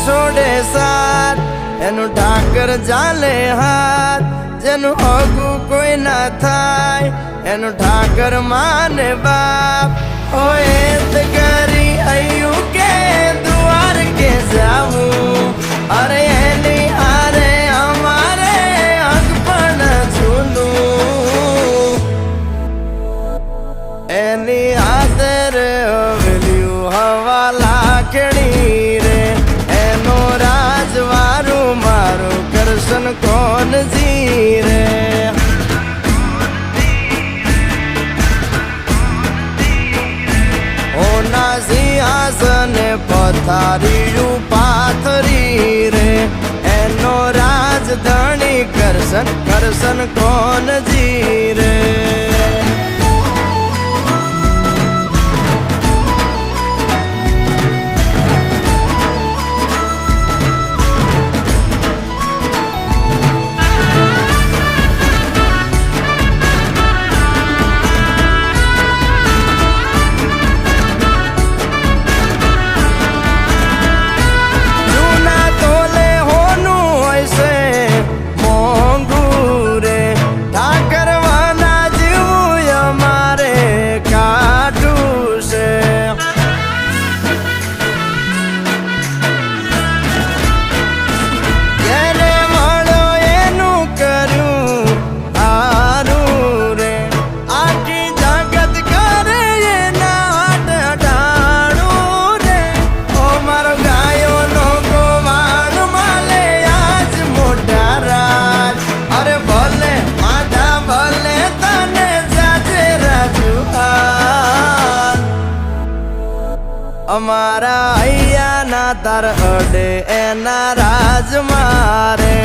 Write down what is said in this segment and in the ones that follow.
છોડે સાથ એનું ઠાકર ચાલે હાથ જેનું હગું કોઈ ના થાય એનું ઠાકર માને બાપ હોય તો કરી આયું કે દ્વાર કે જાવું અરે એની હારે અમારે હક પણ છૂનું એની આદર હવેલ્યું હવા લાખણી રે એનો રાજવારું મારું કરશન કોણ જીરે ઓના સિંહાસન પથારીયું પાથરી રે એનો રાજધણી કરશન કરશન કોણ જીરે અમારા હૈયાના તાર અડે એના રાજ મારે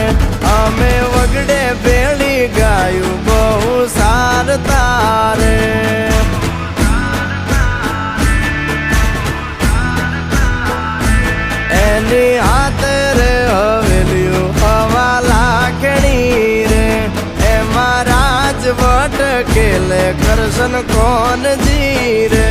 અમે વગડે ભેળી ગાયું બહુ સાર તારે એની હાથરે હવેલ્યું હવા લાખણી રે એમાં રાજવટ કેલે કરશન કોણ જીરે